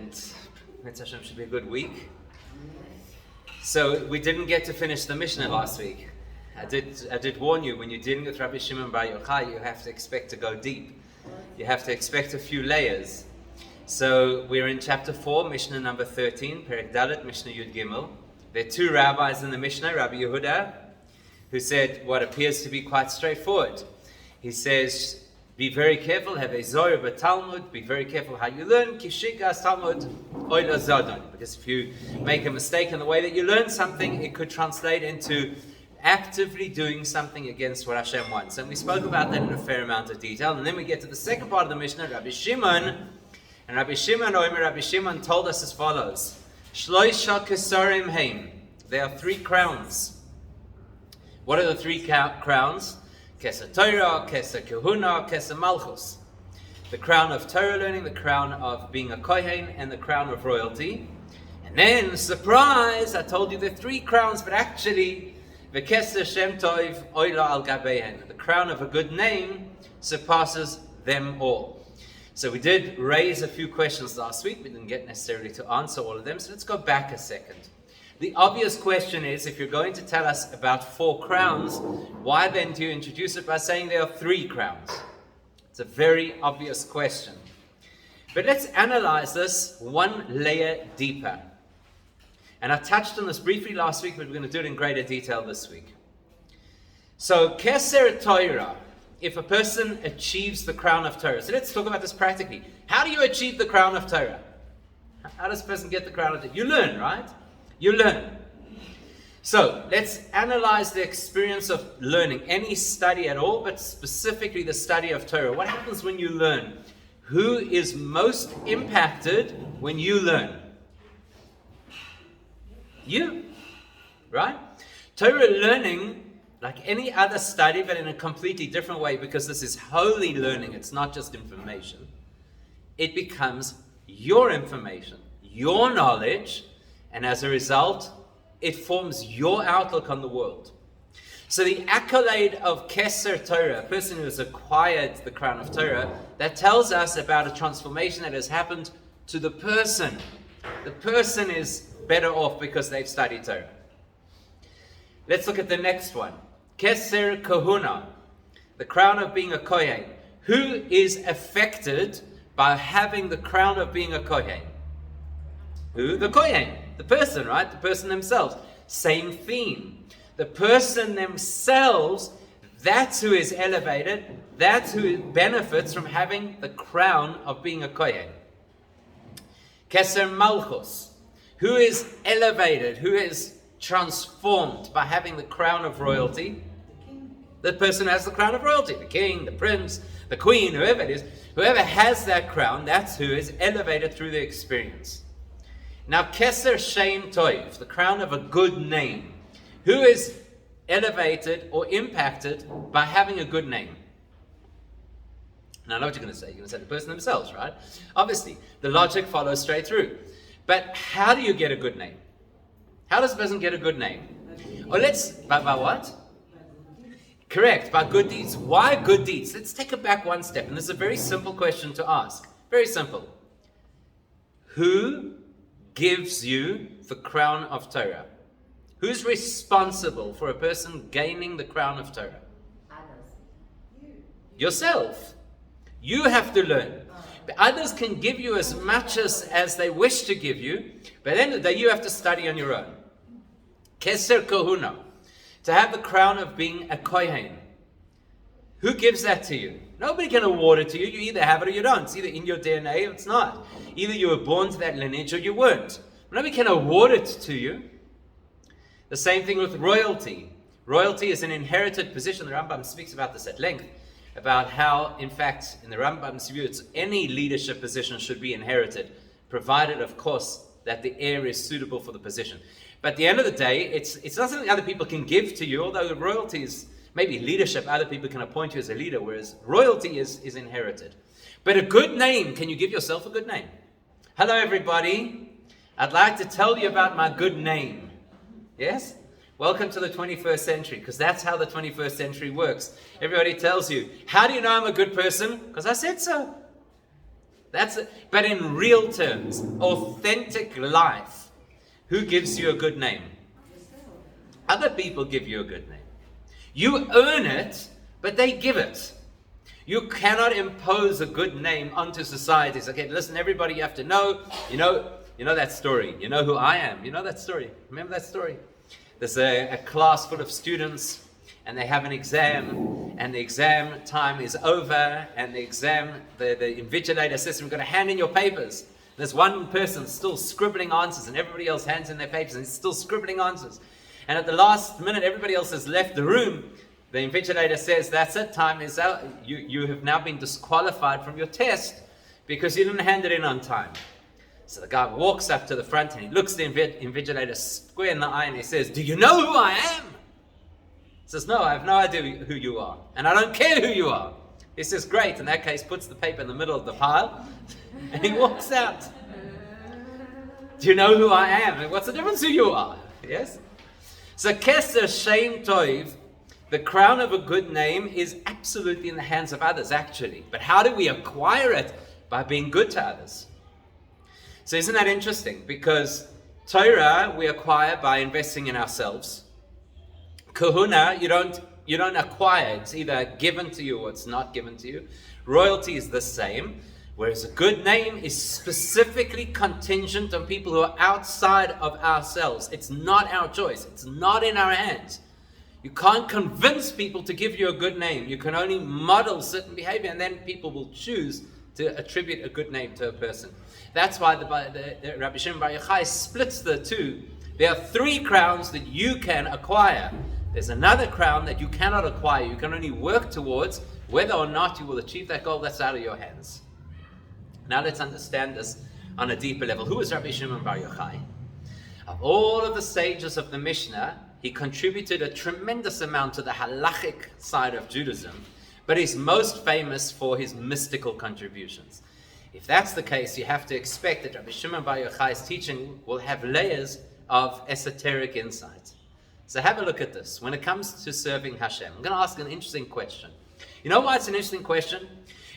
and Hashem should be a good week. So we didn't get to finish the Mishnah last week. I did warn you, when you're dealing with Rabbi Shimon Bar Yochai, you have to expect to go deep. You have to expect a few layers. So we're in chapter 4, Mishnah number 13, Perek Dalet, Mishnah Yud Gimel. There are two rabbis in the Mishnah, Rabbi Yehuda, who said what appears to be quite straightforward. He says, be very careful, have a zohar b'Talmud, be very careful how you learn, kishikas Talmud oila zadon. Because if you make a mistake in the way that you learn something, it could translate into actively doing something against what Hashem wants. And we spoke about that in a fair amount of detail. And then we get to the second part of the Mishnah, Rabbi Shimon. And Rabbi Shimon told us as follows. Shloisha kesarim heim. There are 3 crowns. What are the 3 crowns? Keser Torah, Keser Kahuna, Keser Malchus. The crown of Torah learning, the crown of being a Kohen, and the crown of royalty. And then, surprise, I told you there are 3 crowns, but actually, the Keser Shem Tov Oila Al Gabehen. The crown of a good name surpasses them all. So we did raise a few questions last week. We didn't get necessarily to answer all of them, so let's go back a second. The obvious question is, if you're going to tell us about 4 crowns, why then do you introduce it by saying there are 3 crowns? It's a very obvious question. But let's analyze this one layer deeper. And I touched on this briefly last week, but we're going to do it in greater detail this week. So, Keser Torah, if a person achieves the crown of Torah. So let's talk about this practically. How do you achieve the crown of Torah? How does a person get the crown of Torah? You learn, right? You learn. So let's analyze the experience of learning, any study at all, but specifically the study of Torah. What happens when you learn? Who is most impacted when you learn? You, right? Torah learning, like any other study, but in a completely different way, because this is holy learning, it's not just information. It becomes your information, your knowledge, and as a result, it forms your outlook on the world. So the accolade of Keser Torah, a person who has acquired the crown of Torah, that tells us about a transformation that has happened to the person. The person is better off because they've studied Torah. Let's look at the next one. Keser Kahuna, the crown of being a Kohen. Who is affected by having the crown of being a Kohen? Who? The Kohen. The person, right? The person themselves. Same theme. The person themselves, that's who is elevated. That's who benefits from having the crown of being a Kohen. Keser Malchus. Who is elevated? Who is transformed by having the crown of royalty? The person who has the crown of royalty. The king, the prince, the queen, whoever it is. Whoever has that crown, that's who is elevated through the experience. Now, Keser Shem Tov, the crown of a good name. Who is elevated or impacted by having a good name? Now, I know what you're going to say. You're going to say the person themselves, right? Obviously, the logic follows straight through. But how do you get a good name? How does a person get a good name? Or by what? Correct, by good deeds. Why good deeds? Let's take it back one step. And this is a very simple question to ask. Very simple. Who gives you the crown of Torah? Who's responsible for a person gaining the crown of Torah? Others. Yourself. You have to learn. But others can give you as much as they wish to give you, but at the end of the day, you have to study on your own. Keser Kahuna, to have the crown of being a Kohen. Who gives that to you? Nobody can award it to you. You either have it or you don't. It's either in your DNA or it's not. Either you were born to that lineage or you weren't. Nobody can award it to you. The same thing with royalty. Royalty is an inherited position. The Rambam speaks about this at length, about how, in fact, in the Rambam's view, any leadership position should be inherited, provided, of course, that the heir is suitable for the position. But at the end of the day, it's not something other people can give to you, although royalty is maybe leadership. Other people can appoint you as a leader, whereas royalty is inherited. But a good name, can you give yourself a good name? Hello, everybody. I'd like to tell you about my good name. Yes? Welcome to the 21st century, because that's how the 21st century works. Everybody tells you, how do you know I'm a good person? Because I said so. But in real terms, authentic life, who gives you a good name? Other people give you a good name. You earn it, but they give it. You cannot impose a good name onto society. It's okay, listen, everybody, you have to know, you know that story. You know who I am. You know that story. Remember that story? There's a class full of students, and they have an exam, and the exam time is over, and the invigilator says, we're going to hand in your papers. There's one person still scribbling answers, and everybody else hands in their papers, and he's still scribbling answers. And at the last minute, everybody else has left the room. The invigilator says, that's it, time is out. You have now been disqualified from your test because you didn't hand it in on time. So the guy walks up to the front and he looks the invigilator square in the eye and he says, do you know who I am? He says, no, I have no idea who you are. And I don't care who you are. He says, great. In that case, puts the paper in the middle of the pile and he walks out. Do you know who I am? What's the difference who you are? Yes? So Keser Shem Tov, the crown of a good name, is absolutely in the hands of others, actually. But how do we acquire it? By being good to others. So isn't that interesting? Because Torah we acquire by investing in ourselves. Kahuna, you don't acquire. It's either given to you or it's not given to you. Royalty is the same. Whereas a good name is specifically contingent on people who are outside of ourselves. It's not our choice. It's not in our hands. You can't convince people to give you a good name. You can only model certain behavior, and then people will choose to attribute a good name to a person. That's why the Rabbi Shimon Bar Yochai splits the two. There are 3 crowns that you can acquire. There's another crown that you cannot acquire. You can only work towards. Whether or not you will achieve that goal, that's out of your hands. Now let's understand this on a deeper level. Who is Rabbi Shimon Bar Yochai? Of all of the sages of the Mishnah, he contributed a tremendous amount to the halachic side of Judaism, but he's most famous for his mystical contributions. If that's the case, you have to expect that Rabbi Shimon Bar Yochai's teaching will have layers of esoteric insight. So have a look at this. When it comes to serving Hashem, I'm going to ask an interesting question. You know why it's an interesting question?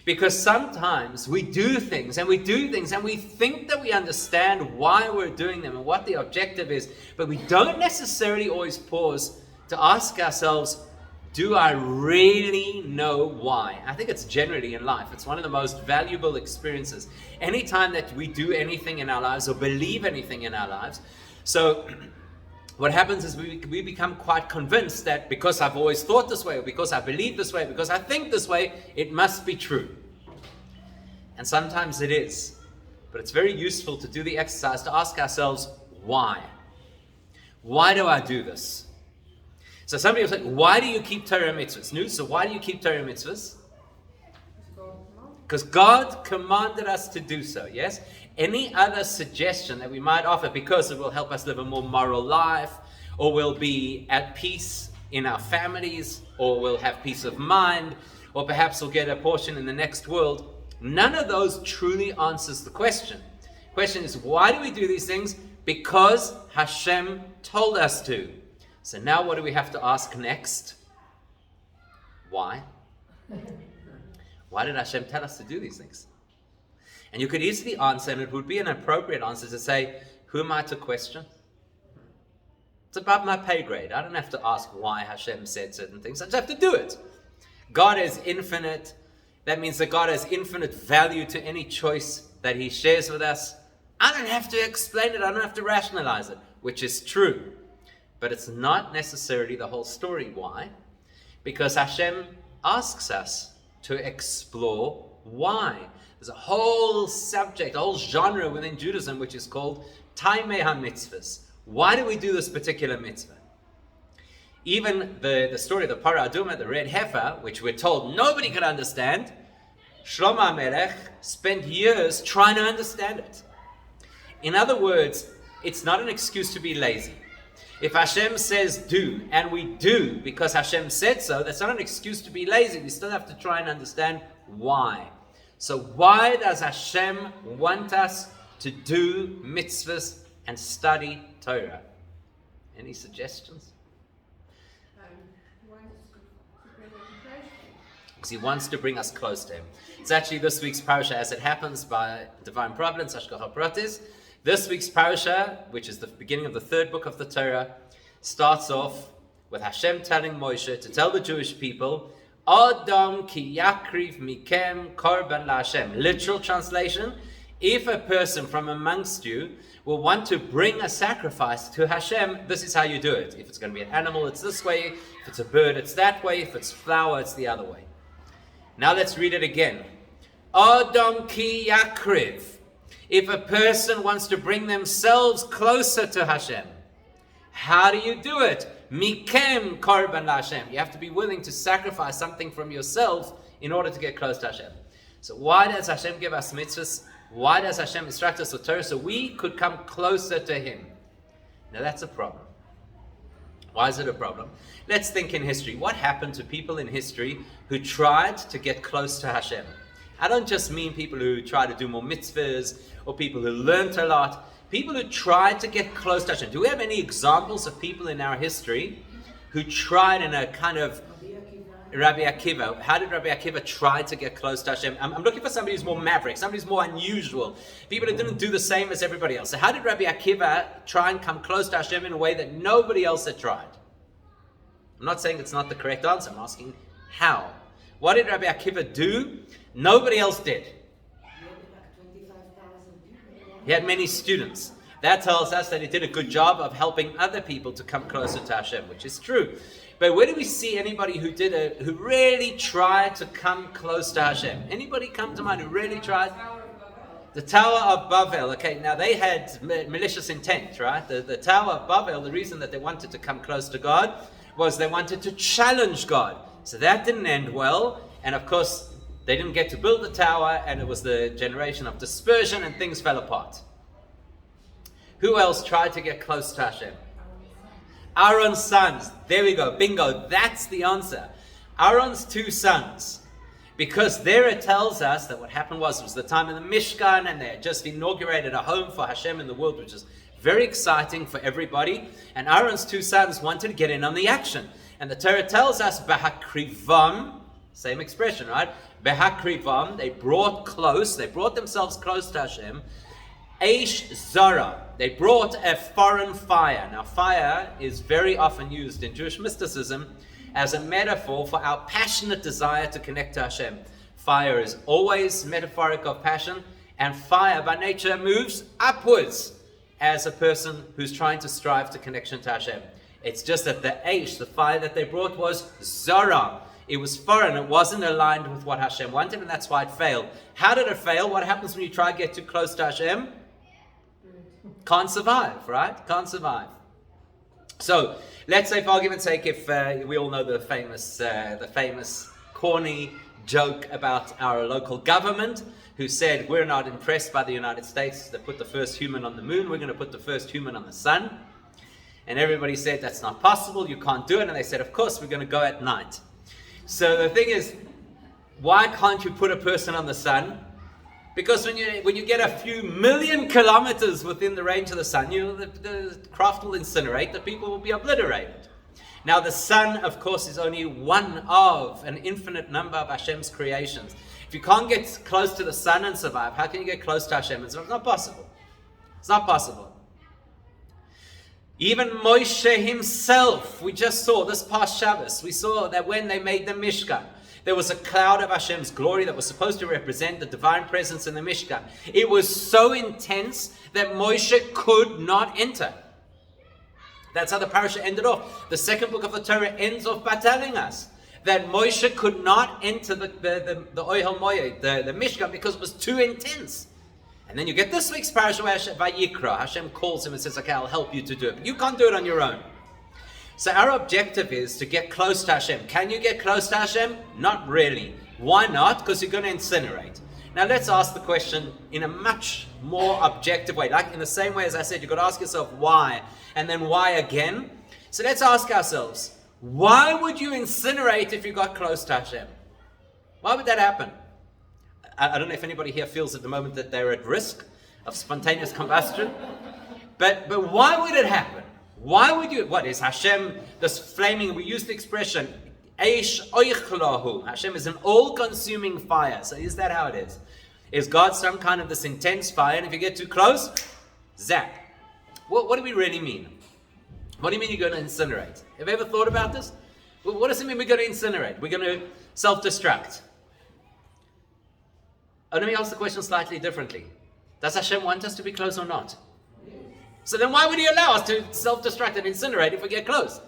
Because sometimes we do things and we think that we understand why we're doing them and what the objective is, but we don't necessarily always pause to ask ourselves, do I really know why? I think it's generally in life. It's one of the most valuable experiences. Anytime that we do anything in our lives or believe anything in our lives. So what happens is we become quite convinced that because I've always thought this way, or because I believe this way, because I think this way, it must be true. And sometimes it is. But it's very useful to do the exercise to ask ourselves, why? Why do I do this? So somebody will say, why do you keep Torah mitzvahs? No, so why do you keep Torah mitzvahs? Because God commanded us to do so, yes? Any other suggestion that we might offer because it will help us live a more moral life, or we'll be at peace in our families, or we'll have peace of mind, or perhaps we'll get a portion in the next world, none of those truly answers the question. The question is, why do we do these things? Because Hashem told us to. So now what do we have to ask next? Why? Why did Hashem tell us to do these things? And you could easily answer, and it would be an appropriate answer to say, who am I to question? It's above my pay grade. I don't have to ask why Hashem said certain things. I just have to do it. God is infinite. That means that God has infinite value to any choice that He shares with us. I don't have to explain it. I don't have to rationalize it, which is true. But it's not necessarily the whole story. Why? Because Hashem asks us to explore why. There's a whole subject, a whole genre within Judaism which is called Taimei HaMitzvahs. Why do we do this particular mitzvah? Even the story of the Parah Adumah, the red heifer, which we're told nobody could understand, Shlomo HaMelech spent years trying to understand it. In other words, it's not an excuse to be lazy. If Hashem says do, and we do because Hashem said so, that's not an excuse to be lazy. We still have to try and understand why. So why does Hashem want us to do mitzvahs and study Torah? Any suggestions? because he wants to bring us close to him. It's actually this week's parasha, as it happens by divine providence, Hashgacha Pratis. This week's parasha, which is the beginning of the third book of the Torah, starts off with Hashem telling Moshe to tell the Jewish people, Adam ki yakriv mikem korban laHashem. Literal translation, if a person from amongst you will want to bring a sacrifice to Hashem, this is how you do it. If it's going to be an animal, it's this way. If it's a bird, it's that way. If it's flour, it's the other way. Now let's read it again. Adam ki yakriv. If a person wants to bring themselves closer to Hashem, how do you do it? Mikem korban laHashem. You have to be willing to sacrifice something from yourself in order to get close to Hashem. So why does Hashem give us mitzvahs? Why does Hashem instruct us with Torah? So we could come closer to Him. Now that's a problem. Why is it a problem? Let's think in history. What happened to people in history who tried to get close to Hashem? I don't just mean people who try to do more mitzvahs or people who learned a lot. People who tried to get close to Hashem. Do we have any examples of people in our history who tried in a kind of Rabbi Akiva? How did Rabbi Akiva try to get close to Hashem? I'm looking for somebody who's more maverick, somebody who's more unusual, people who didn't do the same as everybody else. So how did Rabbi Akiva try and come close to Hashem in a way that nobody else had tried? I'm not saying it's not the correct answer. I'm asking how. What did Rabbi Akiva do? Nobody else did. He had many students. That tells us that he did a good job of helping other people to come closer to Hashem, which is true. But where do we see anybody who really tried to come close to Hashem? Anybody come to mind who really tried? The Tower of Babel. Okay, now they had malicious intent, right? The Tower of Babel, the reason that they wanted to come close to God was they wanted to challenge God. So that didn't end well. And of course, they didn't get to build the tower, and it was the generation of dispersion, and things fell apart. Who else tried to get close to Hashem? Aaron's sons. There we go. Bingo. That's the answer. Aaron's two sons. Because there it tells us that what happened was the time of the Mishkan, and they had just inaugurated a home for Hashem in the world, which is very exciting for everybody. And Aaron's two sons wanted to get in on the action. And the Torah tells us, Bahakrivam, same expression, right? Behakrivam, they brought themselves close to Hashem. Eish Zara, they brought a foreign fire. Now fire is very often used in Jewish mysticism as a metaphor for our passionate desire to connect to Hashem. Fire is always metaphoric of passion, and fire by nature moves upwards as a person who's trying to strive to connection to Hashem. It's just that the Eish, the fire that they brought, was Zara. It was foreign. It wasn't aligned with what Hashem wanted, and that's why it failed. How did it fail? What happens when you try to get too close to Hashem? Can't survive, right? Can't survive. So, let's say, for argument's sake, if we all know the famous corny joke about our local government, who said, we're not impressed by the United States that put the first human on the moon, we're going to put the first human on the sun. And everybody said, that's not possible, you can't do it. And they said, of course, we're going to go at night. So the thing is, why can't you put a person on the sun? Because when you get a few million kilometers within the range of the sun, the craft will incinerate, the people will be obliterated. Now the sun, of course, is only one of an infinite number of Hashem's creations. If you can't get close to the sun and survive, how can you get close to Hashem? It's not possible. It's not possible. Even Moshe himself, we just saw this past Shabbos, we saw that when they made the Mishkan, there was a cloud of Hashem's glory that was supposed to represent the divine presence in the Mishkan. It was so intense that Moshe could not enter. That's how the parasha ended off. The second book of the Torah ends off by telling us that Moshe could not enter the Ohel Moed, the Mishkan, because it was too intense. And then you get this week's parasha where Vayikra, Hashem calls him and says, okay, I'll help you to do it. But you can't do it on your own. So our objective is to get close to Hashem. Can you get close to Hashem? Not really. Why not? Because you're going to incinerate. Now let's ask the question in a much more objective way. Like in the same way as I said, you've got to ask yourself why, and then why again. So let's ask ourselves, why would you incinerate if you got close to Hashem? Why would that happen? I don't know if anybody here feels at the moment that they're at risk of spontaneous combustion. But why would it happen? Why would you? What is Hashem, this flaming, we use the expression, Eish oichlahu. Hashem is an all-consuming fire. So is that how it is? Is God some kind of this intense fire, and if you get too close, zap? What do we really mean? What do you mean you're going to incinerate? Have you ever thought about this? What does it mean we're going to incinerate? We're going to self-destruct. Oh, let me ask the question slightly differently. Does Hashem want us to be close or not? So then why would He allow us to self-destruct and incinerate if we get close?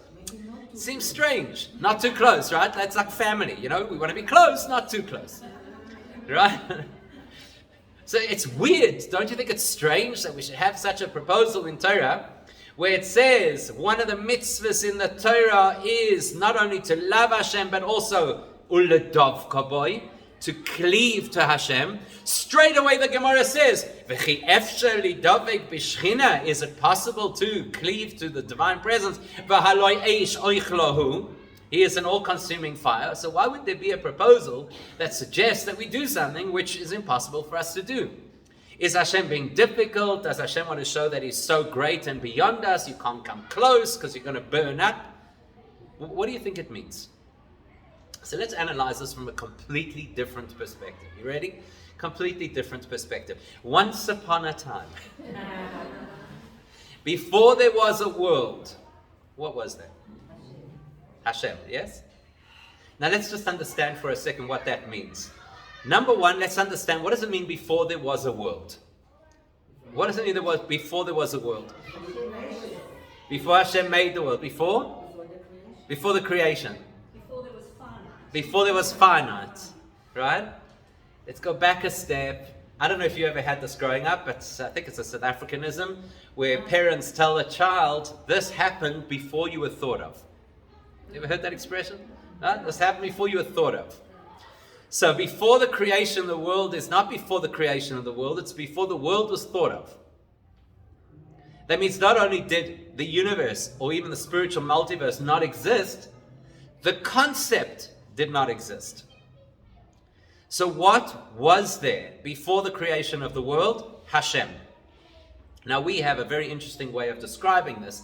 It seems strange. Not too close, right? That's like family, we want to be close, not too close. Right? So it's weird. Don't you think it's strange that we should have such a proposal in Torah where it says one of the mitzvahs in the Torah is not only to love Hashem but also uledov kaboy, to cleave to Hashem. Straight away the Gemara says, V'chi efshar lidavek b'shchina, is it possible to cleave to the divine presence? V'haloi eish oichlahu, He is an all-consuming fire. So why would there be a proposal that suggests that we do something which is impossible for us to do? Is Hashem being difficult? Does Hashem want to show that He's so great and beyond us, you can't come close because you're going to burn up? What do you think it means? So let's analyze this from a completely different perspective. You ready? Completely different perspective. Once upon a time, before there was a world, what was there? Hashem, yes? Now let's just understand for a second what that means. Number one, let's understand, what does it mean before there was a world? What does it mean before there was a world? Before Hashem made the world. Before? Before the creation. Before there was finite. Right? Let's go back a step. I don't know if you ever had this growing up, but I think it's a South Africanism where parents tell a child, this happened before you were thought of. You ever heard that expression? Right? This happened before you were thought of. So before the creation of the world is not before the creation of the world, it's before the world was thought of. That means not only did the universe or even the spiritual multiverse not exist, the concept did not exist. So what was there before the creation of the world? Hashem. Now we have a very interesting way of describing this.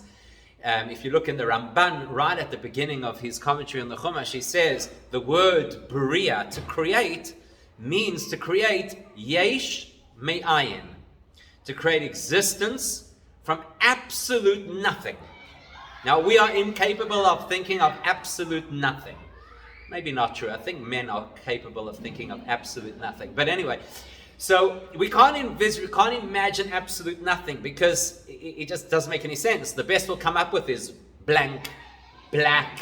If you look in the Ramban, right at the beginning of his commentary on the Chumash, he says the word Bria, to create, means to create yesh me'ayin, to create existence from absolute nothing. Now we are incapable of thinking of absolute nothing. Maybe not true. I think men are capable of thinking of absolute nothing. But anyway, so we can't imagine absolute nothing because it just doesn't make any sense. The best we'll come up with is blank, black,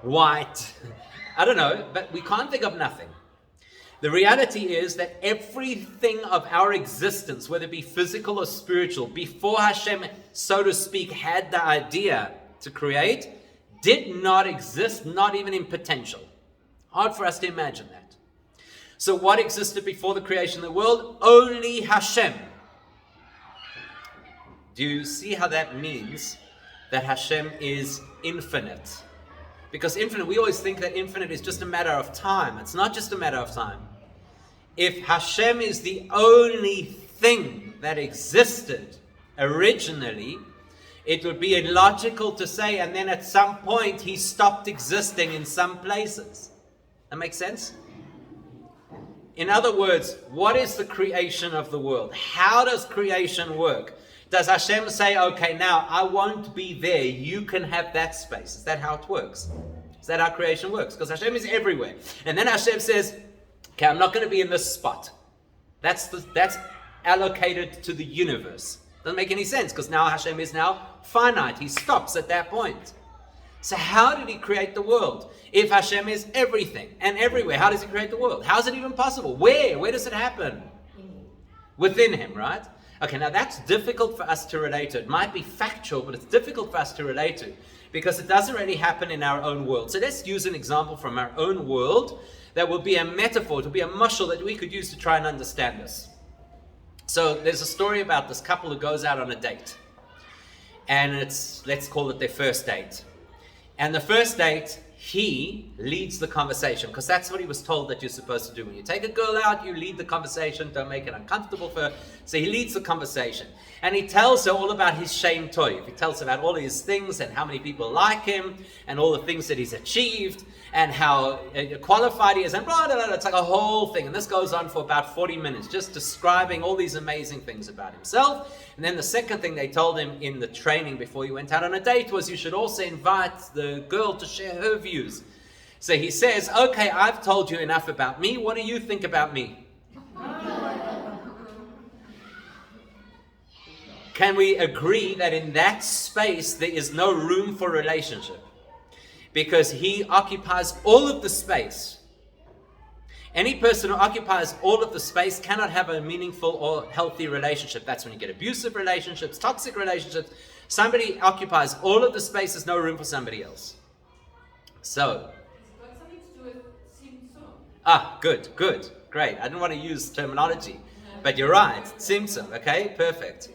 white. I don't know, but we can't think of nothing. The reality is that everything of our existence, whether it be physical or spiritual, before Hashem, so to speak, had the idea to create, did not exist, not even in potential. Hard for us to imagine that. So what existed before the creation of the world? Only Hashem. Do you see how that means that Hashem is infinite? Because infinite, we always think that infinite is just a matter of time. It's not just a matter of time. If Hashem is the only thing that existed originally, it would be illogical to say, and then at some point he stopped existing in some places. That makes sense? In other words, what is the creation of the world? How does creation work? Does Hashem say, okay, now I won't be there, you can have that space? Is that how it works? Is that how creation works? Because Hashem is everywhere. And then Hashem says, okay, I'm not going to be in this spot. That's allocated to the universe. Doesn't make any sense because now Hashem is now finite. He stops at that point. So how did He create the world? If Hashem is everything and everywhere, how does He create the world? How is it even possible? Where? Where does it happen? Within Him, right? Okay, now that's difficult for us to relate to. It might be factual, but it's difficult for us to relate to because it doesn't really happen in our own world. So let's use an example from our own world that will be a metaphor, to be a mashal that we could use to try and understand this. So there's a story about this couple who goes out on a date. And let's call it their first date. And the first date, he leads the conversation because that's what he was told that you're supposed to do. When you take a girl out, you lead the conversation. Don't make it uncomfortable for her. So he leads the conversation. And he tells her all about his Shem Tov. He tells her about all his things and how many people like him and all the things that he's achieved and how qualified he is and blah, blah, blah. It's like a whole thing. And this goes on for about 40 minutes, just describing all these amazing things about himself. And then the second thing they told him in the training before he went out on a date was you should also invite the girl to share her views. So he says, okay, I've told you enough about me. What do you think about me? Can we agree that in that space there is no room for relationship? Because he occupies all of the space. Any person who occupies all of the space cannot have a meaningful or healthy relationship. That's when you get abusive relationships, toxic relationships. Somebody occupies all of the space, there's no room for somebody else. So. It's got something to do with Good, great. I didn't want to use terminology, but you're right. Tzimtzum, okay, perfect.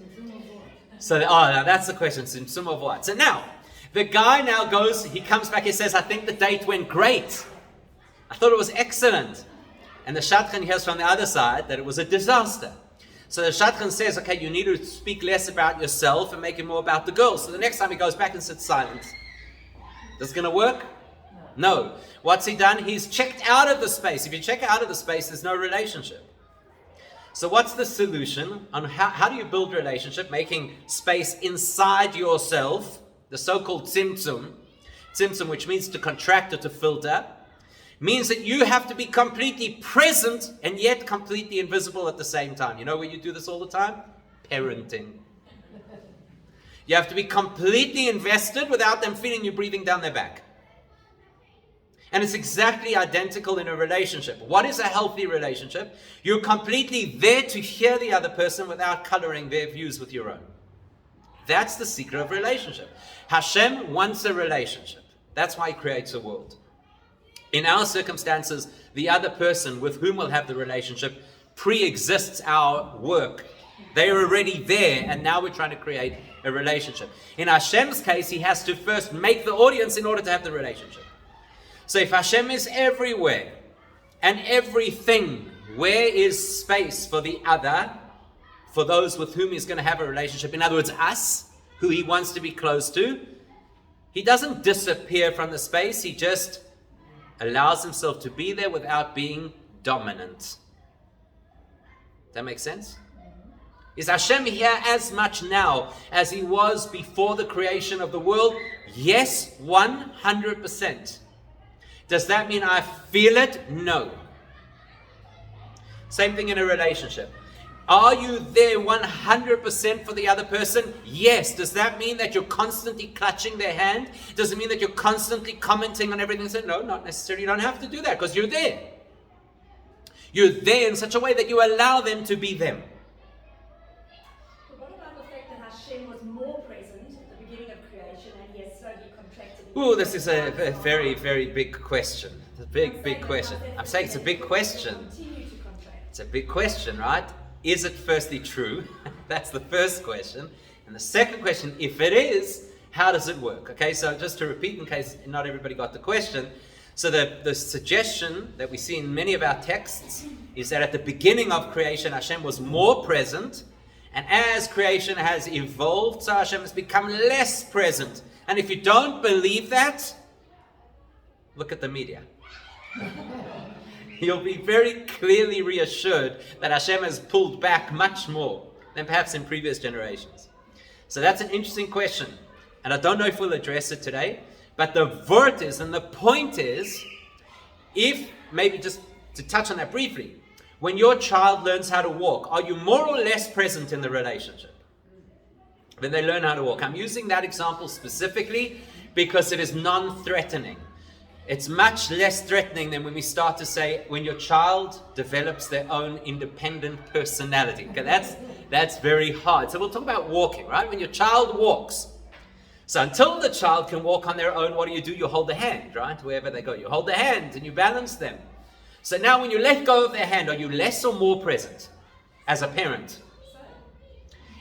So, now that's the question. Tzimtzum of what? So now, the guy now goes, he comes back, he says, I think the date went great. I thought it was excellent. And the shadchan hears from the other side that it was a disaster. So the shadchan says, okay, you need to speak less about yourself and make it more about the girl. So the next time he goes back and sits silent. Is this going to work? No. What's he done? He's checked out of the space. If you check out of the space, there's no relationship. So what's the solution on how do you build relationship? Making space inside yourself, the so-called tzimtzum, which means to contract or to filter, means that you have to be completely present and yet completely invisible at the same time. You know where you do this all the time? Parenting. You have to be completely invested without them feeling you breathing down their back. And it's exactly identical in a relationship. What is a healthy relationship? You're completely there to hear the other person without coloring their views with your own. That's the secret of relationship. Hashem wants a relationship. That's why he creates a world. In our circumstances, the other person with whom we'll have the relationship pre-exists our work. They're already there, and now we're trying to create a relationship. In Hashem's case, he has to first make the audience in order to have the relationship. So if Hashem is everywhere and everything, where is space for the other, for those with whom he's going to have a relationship? In other words, us, who he wants to be close to. He doesn't disappear from the space, he just allows himself to be there without being dominant. That makes sense? Is Hashem here as much now as he was before the creation of the world? Yes, 100%. Does that mean I feel it? No. Same thing in a relationship. Are you there 100% for the other person? Yes. Does that mean that you're constantly clutching their hand? Does it mean that you're constantly commenting on everything? No, not necessarily. You don't have to do that because you're there. You're there in such a way that you allow them to be them. But what about the fact that Hashem was more present at the beginning of creation and he has slowly contracted? Oh, this is a very, very big question. It's a big question. I'm saying it's a big question. It's a big question, right? Is it firstly true? That's the first question. And the second question, if it is, how does it work? Okay, so just to repeat in case not everybody got the question. So the suggestion that we see in many of our texts is that at the beginning of creation, Hashem was more present. And as creation has evolved, so Hashem has become less present. And if you don't believe that, look at the media. You'll be very clearly reassured that Hashem has pulled back much more than perhaps in previous generations. So that's an interesting question. And I don't know if we'll address it today. But the vort is, and the point is, if, maybe just to touch on that briefly, when your child learns how to walk, are you more or less present in the relationship? When they learn how to walk. I'm using that example specifically because it is non-threatening. It's much less threatening than when we start to say, when your child develops their own independent personality. Okay, that's very hard. So we'll talk about walking, right? When your child walks. So until the child can walk on their own, what do? You hold the hand, right? Wherever they go, you hold the hand and you balance them. So now when you let go of their hand, are you less or more present as a parent?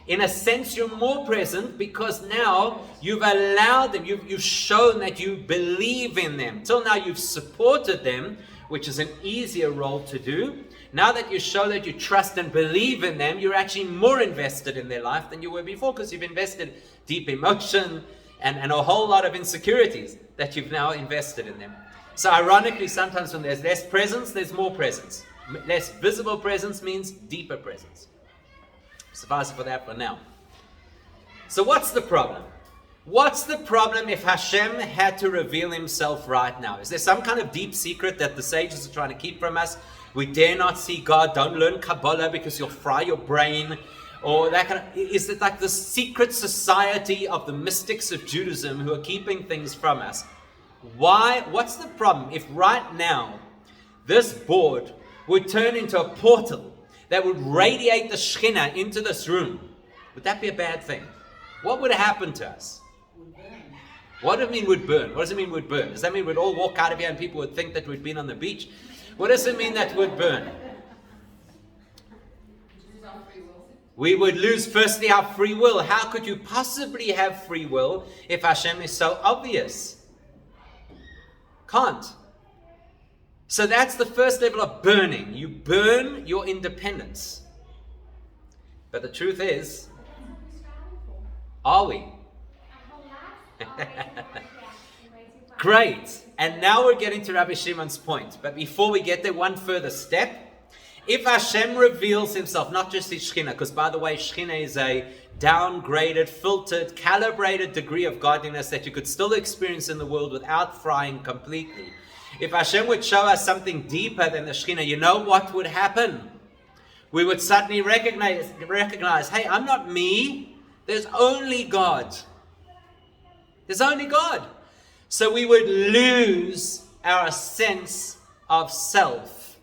In a sense, you're more present because now you've allowed them, you've shown that you believe in them. Till now you've supported them which is an easier role to do. Now that you show that you trust and believe in them, you're actually more invested in their life than you were before, because you've invested deep emotion and a whole lot of insecurities that you've now invested in them. So ironically, sometimes when there's less presence, there's more presence. Less visible presence means deeper presence. Suffice it for that for now. So what's the problem? What's the problem if Hashem had to reveal himself right now? Is there some kind of deep secret that the sages are trying to keep from us? We dare not see God. Don't learn Kabbalah because you'll fry your brain. Or that kind of, is it like the secret society of the mystics of Judaism who are keeping things from us? Why? What's the problem if right now this board would turn into a portal that would radiate the Shekhinah into this room? Would that be a bad thing? What would happen to us? What does it mean would burn? What does it mean would burn? Does that mean we'd all walk out of here and people would think that we'd been on the beach? What does it mean that would burn? We would lose firstly our free will. How could you possibly have free will if Hashem is so obvious? Can't. So that's the first level of burning. You burn your independence. But the truth is, are we? Great. And now we're getting to Rabbi Shimon's point. But before we get there, one further step. If Hashem reveals himself, not just his Shekhinah, because by the way, Shekhinah is a downgraded, filtered, calibrated degree of godliness that you could still experience in the world without frying completely. If Hashem would show us something deeper than the Shekhinah, you know what would happen? We would suddenly recognize, hey, I'm not me. There's only God. There's only God. So we would lose our sense of self.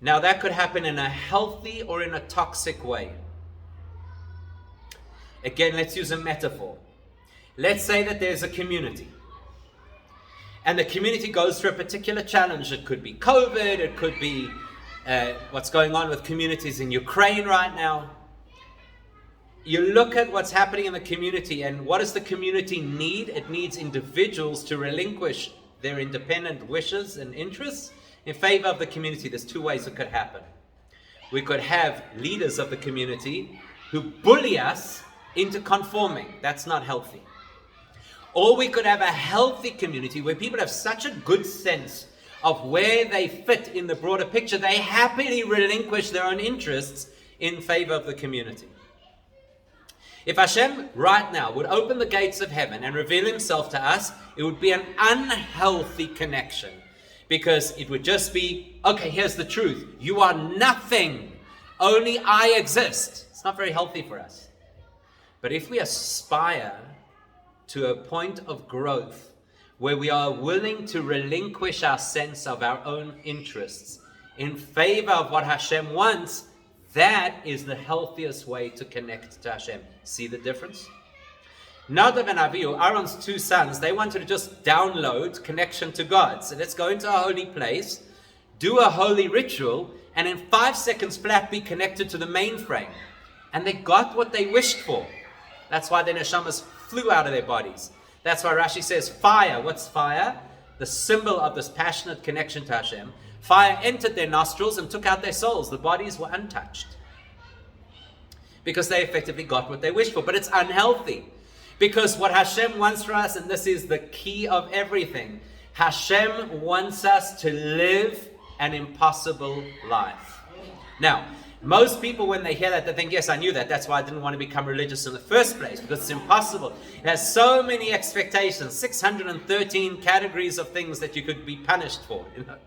Now that could happen in a healthy or in a toxic way. Again, let's use a metaphor. Let's say that there's a community. And the community goes through a particular challenge. It could be COVID. It could be what's going on with communities in Ukraine right now. You look at what's happening in the community, and what does the community need? It needs individuals to relinquish their independent wishes and interests in favor of the community. There's two ways it could happen. We could have leaders of the community who bully us into conforming. That's not healthy. Or we could have a healthy community where people have such a good sense of where they fit in the broader picture, they happily relinquish their own interests in favor of the community. If Hashem right now would open the gates of heaven and reveal himself to us, it would be an unhealthy connection. Because it would just be, okay, here's the truth. You are nothing. Only I exist. It's not very healthy for us. But if we aspire to a point of growth where we are willing to relinquish our sense of our own interests in favor of what Hashem wants, that is the healthiest way to connect to Hashem. See the difference? Nadav and Avihu, Aaron's two sons, they wanted to just download connection to God. So let's go into a holy place, do a holy ritual, and in 5 seconds flat be connected to the mainframe. And they got what they wished for. That's why their neshamas flew out of their bodies. That's why Rashi says fire. What's fire? The symbol of this passionate connection to Hashem. Fire entered their nostrils and took out their souls. The bodies were untouched. Because they effectively got what they wished for. But it's unhealthy. Because what Hashem wants for us, and this is the key of everything, Hashem wants us to live an impossible life. Now, most people when they hear that, they think, yes, I knew that. That's why I didn't want to become religious in the first place, because it's impossible. It has so many expectations, 613 categories of things that you could be punished for. You know?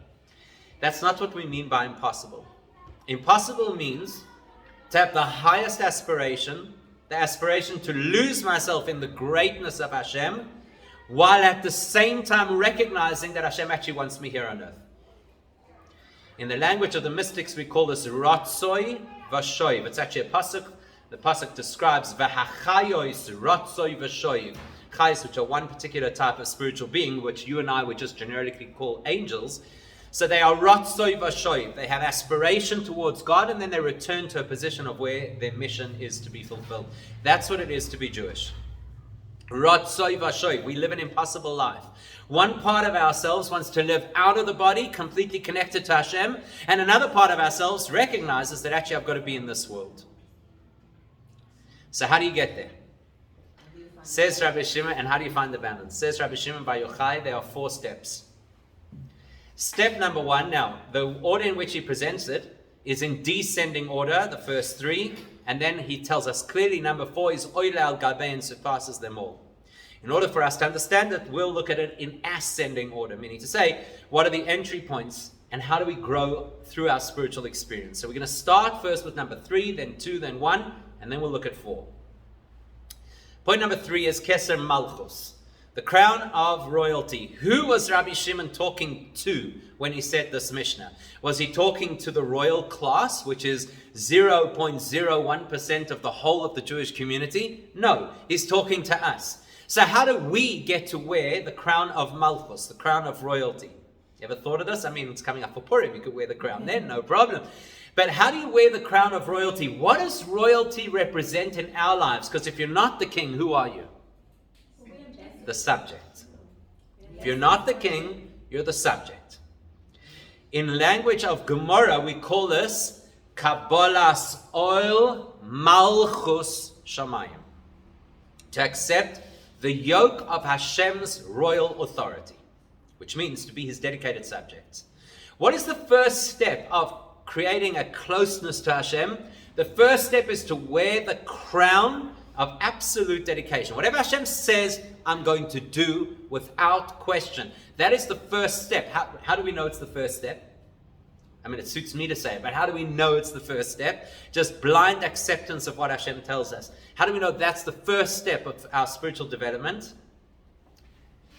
That's not what we mean by impossible. Impossible means to have the highest aspiration, the aspiration to lose myself in the greatness of Hashem, while at the same time recognizing that Hashem actually wants me here on earth. In the language of the mystics, we call this Ratzoi Vashoiv. It's actually a pasuk. The pasuk describes V'hachayois Ratzoi Vashoiv. Chayos, which are one particular type of spiritual being, which you and I would just generically call angels. So they are Ratzoi Vashoiv. They have aspiration towards God, and then they return to a position of where their mission is to be fulfilled. That's what it is to be Jewish. Ratzoi vashoy. We live an impossible life. One part of ourselves wants to live out of the body, completely connected to Hashem, and another part of ourselves recognizes that actually I've got to be in this world. So how do you get there? Says Rabbi Shimon, and how do you find the balance? Says Rabbi Shimon Bar Yochai, there are 4 steps. Step number 1, now, the order in which he presents it is in descending order, the first 3, and then he tells us clearly number 4 is Oile al Gabe and surpasses them all. In order for us to understand it, we'll look at it in ascending order, meaning to say, what are the entry points and how do we grow through our spiritual experience? So we're going to start first with number 3, then 2, then 1, and then we'll look at 4. Point number 3 is Keser Malchus, the crown of royalty. Who was Rabbi Shimon talking to when he said this Mishnah? Was he talking to the royal class, which is 0.01% of the whole of the Jewish community? No, he's talking to us. So how do we get to wear the crown of Malchus, the crown of royalty? You ever thought of this? I mean, it's coming up for Purim. You could wear the crown then, no problem. But how do you wear the crown of royalty? What does royalty represent in our lives? Because if you're not the king, who are you? The subject. If you're not the king, you're the subject. In language of Gemara, we call this Kabbalas Oil Malchus Shamayim. To accept the yoke of Hashem's royal authority, which means to be his dedicated subjects. What is the first step of creating a closeness to Hashem? The first step is to wear the crown of absolute dedication. Whatever Hashem says, I'm going to do without question. That is the first step. How do we know it's the first step? I mean, it suits me to say it, but how do we know it's the first step? Just blind acceptance of what Hashem tells us. How do we know that's the first step of our spiritual development?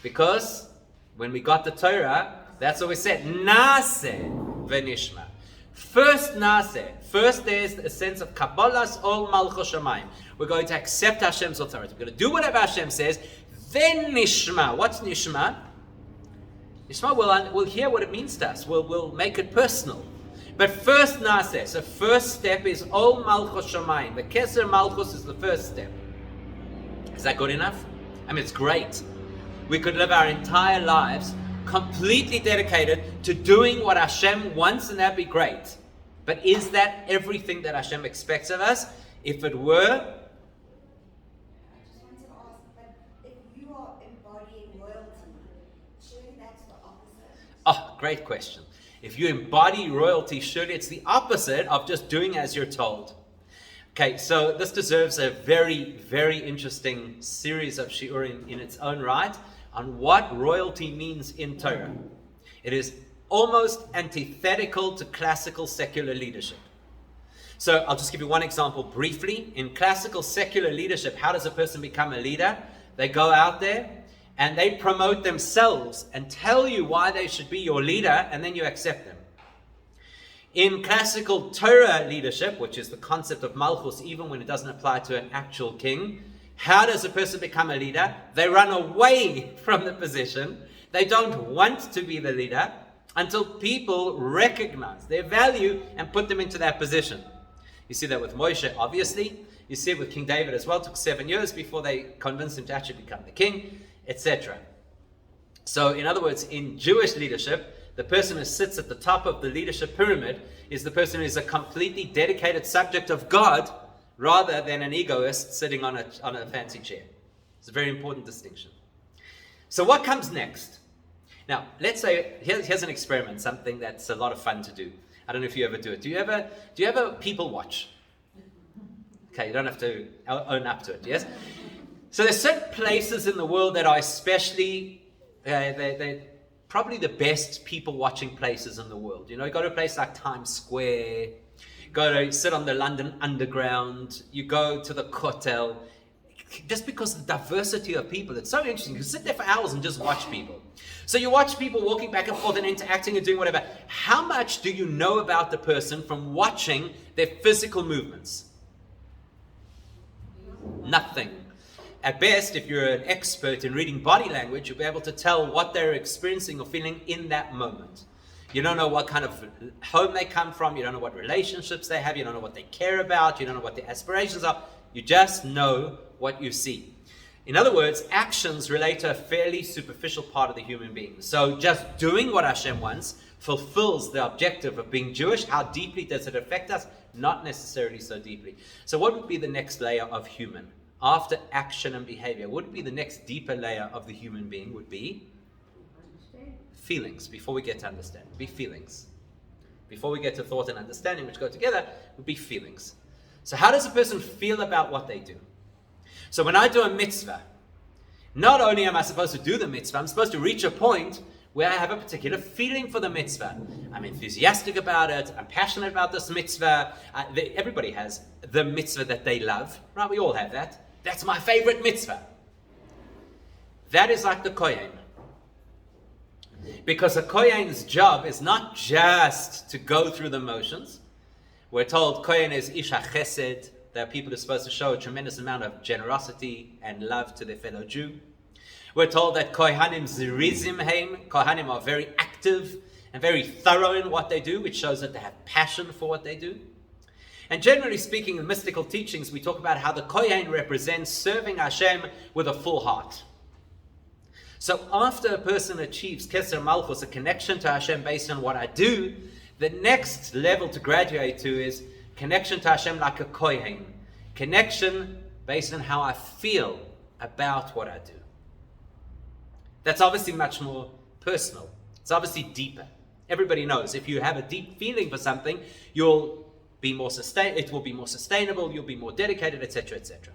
Because when we got the Torah, that's what we said. Naseh v'nishma. First Naseh. First there's a sense of Kabbalas Ol Malchus Shamayim. We're going to accept Hashem's authority. We're going to do whatever Hashem says. Then Nishma. What's Nishma? Nishma, we'll hear what it means to us. We'll make it personal. But first Naseh. So first step is Ol Malchus Shamayim. The Keser Malchus is the first step. Is that good enough? I mean, it's great. We could live our entire lives completely dedicated to doing what Hashem wants, and that'd be great. But is that everything that Hashem expects of us? If it were... I just wanted to ask, but if you are embodying royalty, surely that's the opposite. Oh, great question. If you embody royalty, surely it's the opposite of just doing as you're told. Okay, so this deserves a very, very interesting series of shiurim in its own right on what royalty means in Torah. It is almost antithetical to classical secular leadership. So I'll just give you one example briefly. In classical secular leadership, how does a person become a leader? They go out there and they promote themselves and tell you why they should be your leader, and then you accept them. In classical Torah leadership, which is the concept of Malchus, even when it doesn't apply to an actual king, how does a person become a leader? They run away from the position. They don't want to be the leader until people recognize their value and put them into that position. You see that with Moshe, obviously. You see it with King David as well. It took 7 years before they convinced him to actually become the king, etc. So, in other words, in Jewish leadership, the person who sits at the top of the leadership pyramid is the person who is a completely dedicated subject of God, rather than an egoist sitting on a fancy chair. It's a very important distinction. So what comes next? Now, let's say, here's an experiment, something that's a lot of fun to do. I don't know if you ever do it. Do you ever people watch? Okay, you don't have to own up to it, yes? So there's certain places in the world that are especially, they're probably the best people watching places in the world. You know, you go to a place like Times Square, go to sit on the London Underground, you go to the Kotel, just because of the diversity of people. It's so interesting. You can sit there for hours and just watch people. So you watch people walking back and forth and interacting and doing whatever. How much do you know about the person from watching their physical movements? Nothing. At best, if you're an expert in reading body language, you'll be able to tell what they're experiencing or feeling in that moment. You don't know what kind of home they come from. You don't know what relationships they have. You don't know what they care about. You don't know what their aspirations are. You just know what you see. In other words, actions relate to a fairly superficial part of the human being. So just doing what Hashem wants fulfills the objective of being Jewish. How deeply does it affect us? Not necessarily so deeply. So what would be the next layer of human? After action and behavior, what would be the next deeper layer of the human being? Would be feelings. Before we get to understanding, be feelings. Before we get to thought and understanding, which go together, would be feelings. So how does a person feel about what they do? So when I do a mitzvah, not only am I supposed to do the mitzvah, I'm supposed to reach a point where I have a particular feeling for the mitzvah. I'm enthusiastic about it. I'm passionate about this mitzvah. Everybody has the mitzvah that they love, right? We all have that. That's my favorite mitzvah. That is like the kohen. Because a kohen's job is not just to go through the motions. We're told kohen is ish chesed. There are people who are supposed to show a tremendous amount of generosity and love to their fellow Jew. We're told that kohanim zirizim heim. Kohanim are very active and very thorough in what they do, which shows that they have passion for what they do. And generally speaking, in mystical teachings, we talk about how the kohen represents serving Hashem with a full heart. So after a person achieves Keser Malchus, a connection to Hashem based on what I do, the next level to graduate to is connection to Hashem like a kohen. Connection based on how I feel about what I do. That's obviously much more personal. It's obviously deeper. Everybody knows if you have a deep feeling for something, you'll be more it will be more sustainable, you'll be more dedicated, etc., etc.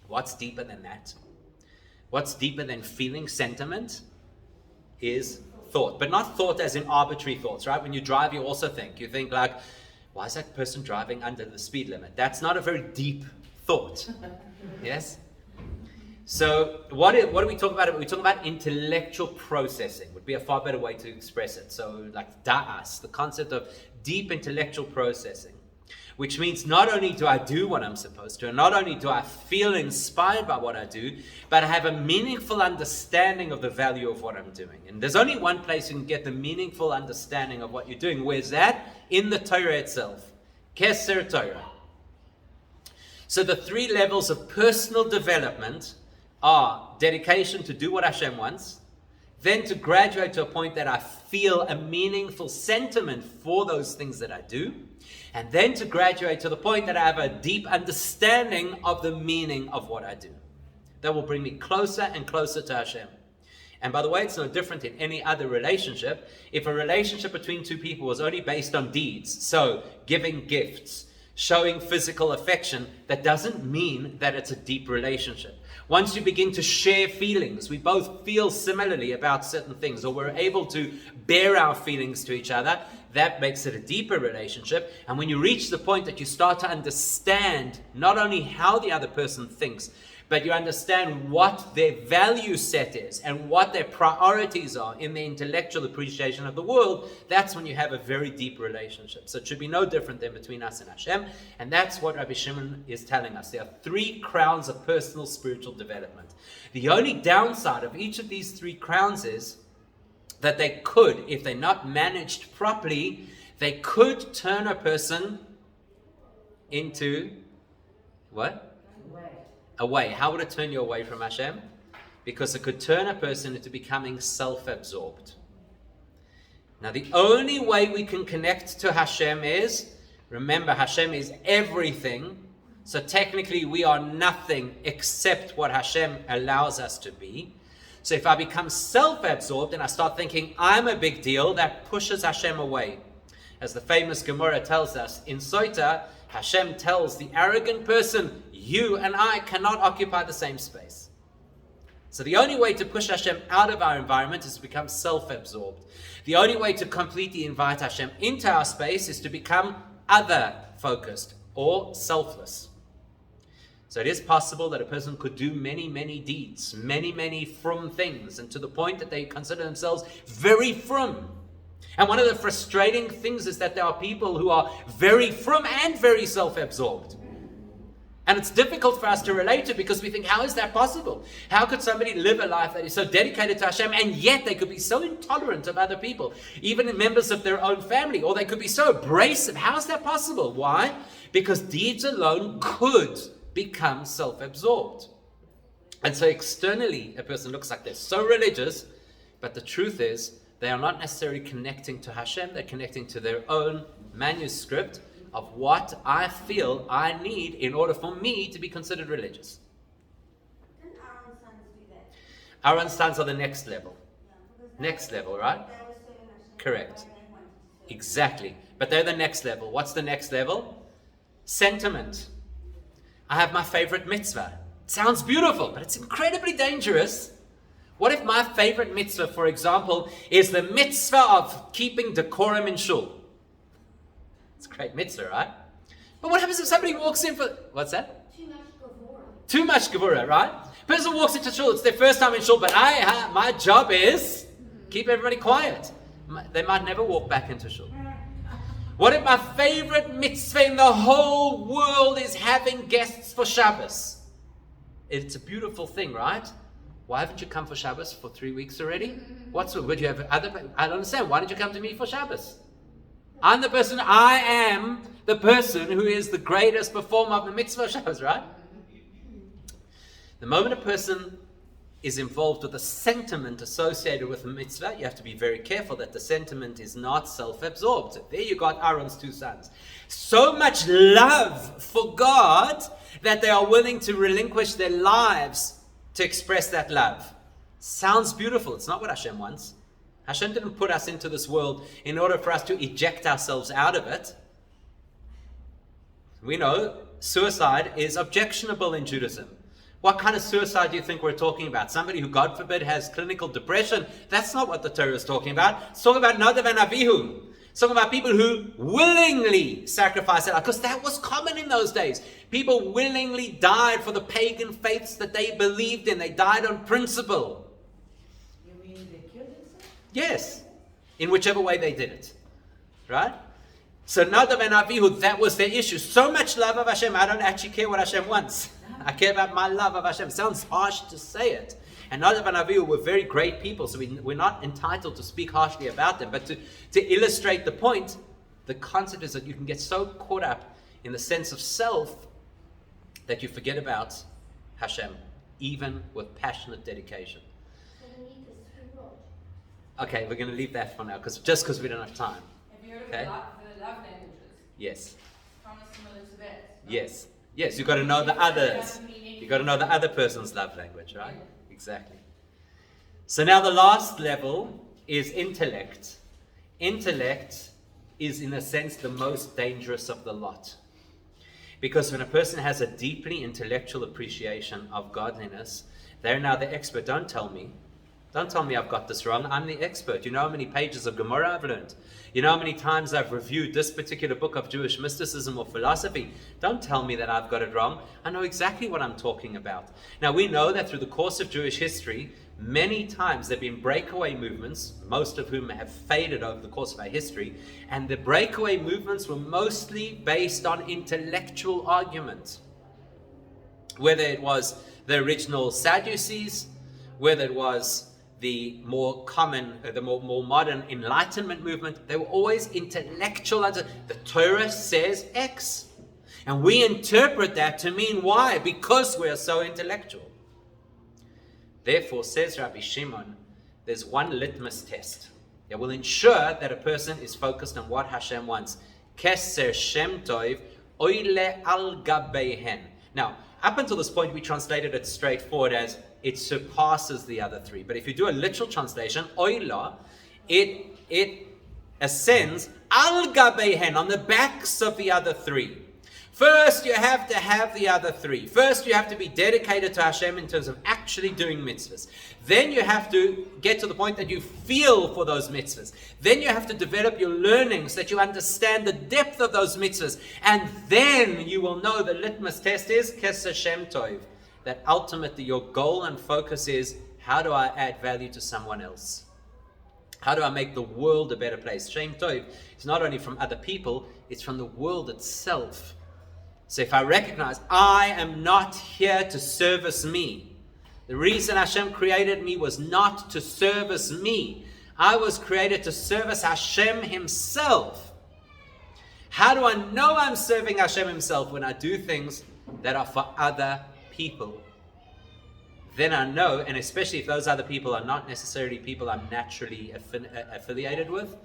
What's deeper than that? What's deeper than feeling, sentiment, is thought. But not thought as in arbitrary thoughts, right? When you drive, you also think. You think like, why is that person driving under the speed limit? That's not a very deep thought. Yes? So what do we talk about? We talk about intellectual processing, would be a far better way to express it. So like da'as, the concept of deep intellectual processing, which means not only do I do what I'm supposed to, and not only do I feel inspired by what I do, but I have a meaningful understanding of the value of what I'm doing. And there's only one place you can get the meaningful understanding of what you're doing. Where's that? In the Torah itself. Keser Torah. So the three levels of personal development are dedication to do what Hashem wants, then to graduate to a point that I feel a meaningful sentiment for those things that I do, and then to graduate to the point that I have a deep understanding of the meaning of what I do. That will bring me closer and closer to Hashem. And by the way, it's no different in any other relationship. If a relationship between two people was only based on deeds, so giving gifts, showing physical affection, that doesn't mean that it's a deep relationship. Once you begin to share feelings, we both feel similarly about certain things, or we're able to bear our feelings to each other, that makes it a deeper relationship. And when you reach the point that you start to understand not only how the other person thinks, but you understand what their value set is and what their priorities are in the intellectual appreciation of the world, that's when you have a very deep relationship. So it should be no different than between us and Hashem. And that's what Rabbi Shimon is telling us. There are three crowns of personal spiritual development. The only downside of each of these three crowns is that they could, if they're not managed properly, they could turn a person into what? Away. How would it turn you away from Hashem? Because it could turn a person into becoming self-absorbed. Now, the only way we can connect to Hashem is, remember, Hashem is everything. So technically, we are nothing except what Hashem allows us to be. So if I become self-absorbed and I start thinking I'm a big deal, that pushes Hashem away. As the famous Gemara tells us, in Sota, Hashem tells the arrogant person, you and I cannot occupy the same space. So the only way to push Hashem out of our environment is to become self-absorbed. The only way to completely invite Hashem into our space is to become other-focused or selfless. So it is possible that a person could do many, many deeds, many frum things, and to the point that they consider themselves very frum. And one of the frustrating things is that there are people who are very frum and very self-absorbed. And it's difficult for us to relate to because we think, how is that possible? How could somebody live a life that is so dedicated to Hashem and yet they could be so intolerant of other people, even members of their own family, or they could be so abrasive? How is that possible? Why? Because deeds alone could become self-absorbed. And so externally, a person looks like they're so religious, but the truth is, they are not necessarily connecting to Hashem, they're connecting to their own manuscript of what I feel I need in order for me to be considered religious. Didn't Aaron's sons do that? Aaron's sons are the next level. Yeah, because Next level, right? they were serving Hashem. Correct. They wanted to serve. Exactly. But they're the next level. What's the next level? Sentiment. I have my favorite mitzvah. Sounds beautiful, but it's incredibly dangerous. What if my favorite mitzvah, for example, is the mitzvah of keeping decorum in shul? It's a great mitzvah, right? But what happens if somebody walks in for... What's that? Too much gavura. Too much gevura, right? Person walks into shul, it's their first time in shul, but my job is keep everybody quiet. They might never walk back into shul. What if my favorite mitzvah in the whole world is having guests for Shabbos? It's a beautiful thing, right? Why haven't you come for Shabbos for 3 weeks already? Would you have other... I don't understand. Why did you come to me for Shabbos? I am the person who is the greatest performer of the mitzvah of Shabbos, right? The moment a person is involved with a sentiment associated with a mitzvah, you have to be very careful that the sentiment is not self-absorbed. There you got Aaron's 2 sons. So much love for God that they are willing to relinquish their lives to express that love. Sounds beautiful. It's not what Hashem wants. Hashem didn't put us into this world in order for us to eject ourselves out of it. We know suicide is objectionable in Judaism. What kind of suicide do you think we're talking about? Somebody who, God forbid, has clinical depression? That's not what the Torah is talking about. It's talking about Nadav and Avihu. It's talking about people who willingly sacrificed their life, because that was common in those days. People willingly died for the pagan faiths that they believed in. They died on principle. You mean they killed themselves? Yes, in whichever way they did it. Right? So Nadav and Avihu, that was their issue. So much love of Hashem, I don't actually care what Hashem wants. I care about my love of Hashem. Sounds harsh to say it. And Nadav and Avihu were very great people, so we're not entitled to speak harshly about them. But to illustrate the point, the concept is that you can get so caught up in the sense of self that you forget about Hashem, even with passionate dedication. So we need this free will. Okay, we're going to leave that for now, just because we don't have time. Have you heard of Okay. the love languages? Yes. Kind of similar to that. no? Yes. Yes, you've got to know the others. You've got to know the other person's love language, right? Exactly. So now the last level is intellect. Intellect is, in a sense, the most dangerous of the lot. Because when a person has a deeply intellectual appreciation of godliness, they're now the expert. Don't tell me I've got this wrong. I'm the expert. You know how many pages of Gemara I've learned? You know how many times I've reviewed this particular book of Jewish mysticism or philosophy? Don't tell me that I've got it wrong. I know exactly what I'm talking about. Now, we know that through the course of Jewish history, many times there have been breakaway movements, most of whom have faded over the course of our history, and the breakaway movements were mostly based on intellectual argument. Whether it was the original Sadducees, whether it was the more common, the more modern Enlightenment movement, they were always intellectual. The Torah says X. And we interpret that to mean Y, because we are so intellectual. Therefore, says Rabbi Shimon, there's one litmus test that will ensure that a person is focused on what Hashem wants. Keser Shem Tov, oile al gabeihen. Now, up until this point, we translated it straightforward as it surpasses the other three. But if you do a literal translation, oila, it ascends al gabeihen, on the backs of the other three. First, you have to have the other three. First, you have to be dedicated to Hashem in terms of actually doing mitzvahs. Then you have to get to the point that you feel for those mitzvahs. Then you have to develop your learning so that you understand the depth of those mitzvahs. And then you will know the litmus test is Keser Shem Tov. That ultimately your goal and focus is, how do I add value to someone else? How do I make the world a better place? Shem Tov is not only from other people, it's from the world itself. So if I recognize I am not here to service me. The reason Hashem created me was not to service me. I was created to service Hashem Himself. How do I know I'm serving Hashem Himself? When I do things that are for other people. then I know, and especially if those other people are not necessarily people I'm naturally affiliated with,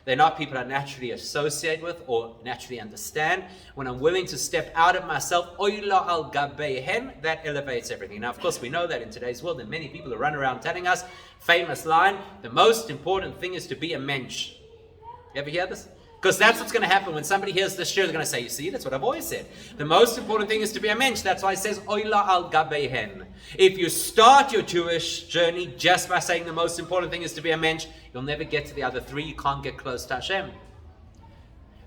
they're not people I naturally associate with or naturally understand. When I'm willing to step out of myself, oila al gabeihen, that elevates everything. Now, of course, we know that in today's world, there are many people who run around telling us, famous line, the most important thing is to be a mensch. You ever hear this? Because that's what's going to happen when somebody hears this shir. They're going to say, you see, that's what I've always said. The most important thing is to be a mensch. That's why it says, oila al gabeihen. If you start your Jewish journey just by saying the most important thing is to be a mensch, you'll never get to the other three. You can't get close to Hashem.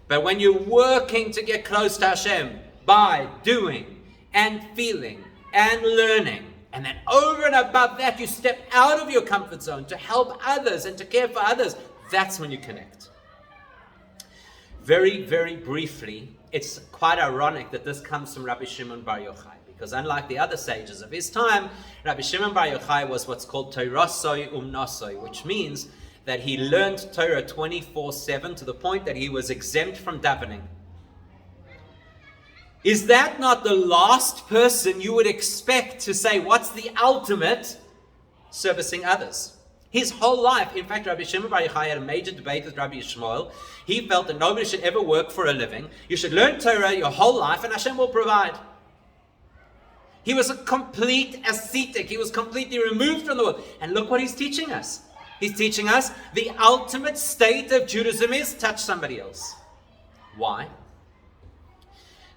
But when you're working to get close to Hashem by doing and feeling and learning, and then over and above that, you step out of your comfort zone to help others and to care for others, that's when you connect. Very, very briefly, it's quite ironic that this comes from Rabbi Shimon Bar Yochai, because unlike the other sages of his time, Rabbi Shimon Bar Yochai was what's called Torasoi Umnosoi, which means that he learned Torah 24/7 to the point that he was exempt from davening. Is that not the last person you would expect to say, what's the ultimate? Servicing others. His whole life, in fact, Rabbi Shimon Bar Yochai had a major debate with Rabbi Yishmael. He felt that nobody should ever work for a living. You should learn Torah your whole life and Hashem will provide. He was a complete ascetic. He was completely removed from the world. And look what he's teaching us. He's teaching us the ultimate state of Judaism is touch somebody else. Why?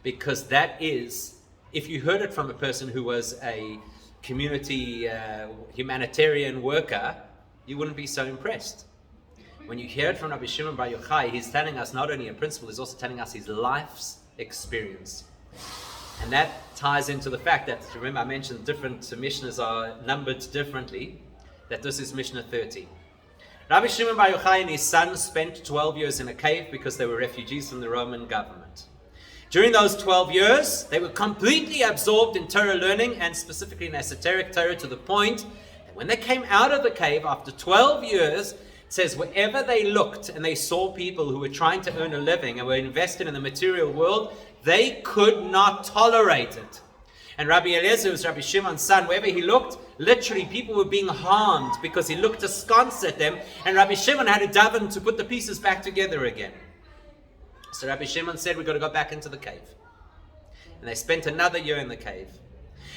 Because that is, if you heard it from a person who was a community humanitarian worker, you wouldn't be so impressed. When you hear it from Rabbi Shimon Bar Yochai, he's telling us not only a principle, he's also telling us his life's experience. And that ties into the fact that, remember I mentioned different Mishnahs are numbered differently, that this is Mishnah 30. Rabbi Shimon Bar Yochai and his son spent 12 years in a cave because they were refugees from the Roman government. During those 12 years, they were completely absorbed in Torah learning and specifically in esoteric Torah to the point that when they came out of the cave after 12 years, it says wherever they looked and they saw people who were trying to earn a living and were invested in the material world, they could not tolerate it. And Rabbi Eliezer, who's Rabbi Shimon's son, wherever he looked, literally people were being harmed because he looked askance at them, and Rabbi Shimon had to daven to put the pieces back together again. So Rabbi Shimon said, we've got to go back into the cave. And they spent another year in the cave.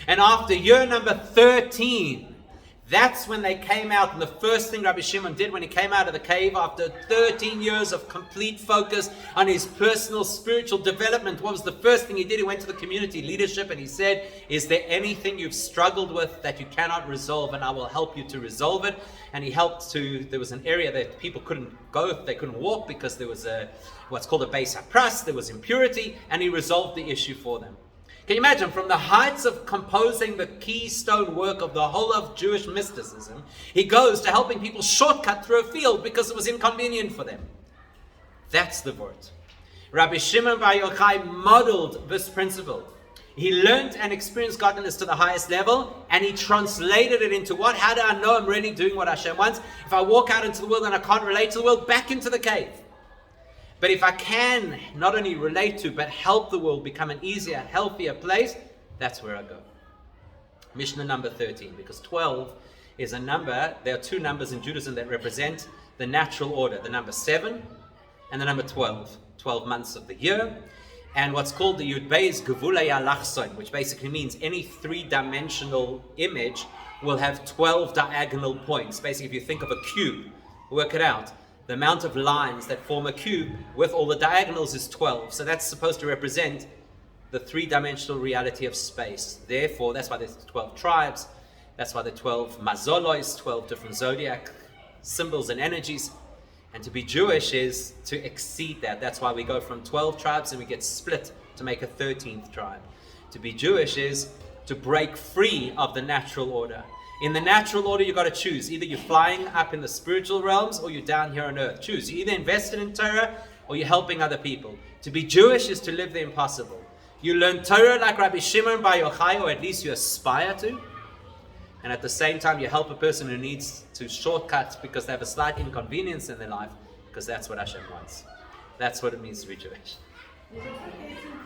And after year number 13, that's when they came out. And the first thing Rabbi Shimon did when he came out of the cave after 13 years of complete focus on his personal spiritual development, what was the first thing he did? He went to the community leadership and he said, is there anything you've struggled with that you cannot resolve, and I will help you to resolve it? And he helped to, there was an area that people couldn't go, they couldn't walk because there was what's called a Beis HaPras, there was impurity, and he resolved the issue for them. Can you imagine, from the heights of composing the keystone work of the whole of Jewish mysticism, he goes to helping people shortcut through a field because it was inconvenient for them. That's the word. Rabbi Shimon Bar Yochai modeled this principle. He learned and experienced godliness to the highest level, and he translated it into what? How do I know I'm really doing what Hashem wants? If I walk out into the world and I can't relate to the world, back into the cave. But if I can not only relate to, but help the world become an easier, healthier place, that's where I go. Mishnah number 13, because 12 is a number, there are two numbers in Judaism that represent the natural order, the number 7 and the number 12, 12 months of the year, and what's called the Yud Beis Gevulei Alachson, which basically means any three-dimensional image will have 12 diagonal points. Basically, if you think of a cube, work it out. The amount of lines that form a cube with all the diagonals is 12. So that's supposed to represent the three-dimensional reality of space. Therefore, that's why there's 12 tribes. That's why there are 12 mazolois, 12 different zodiac symbols and energies. And to be Jewish is to exceed that. That's why we go from 12 tribes and we get split to make a 13th tribe. To be Jewish is to break free of the natural order. In the natural order, you've got to choose. Either you're flying up in the spiritual realms or you're down here on earth. Choose. You're either invested in Torah or you're helping other people. To be Jewish is to live the impossible. You learn Torah like Rabbi Shimon Bar Yochai, or at least you aspire to. And at the same time, you help a person who needs to shortcut because they have a slight inconvenience in their life, because that's what Hashem wants. That's what it means to be Jewish.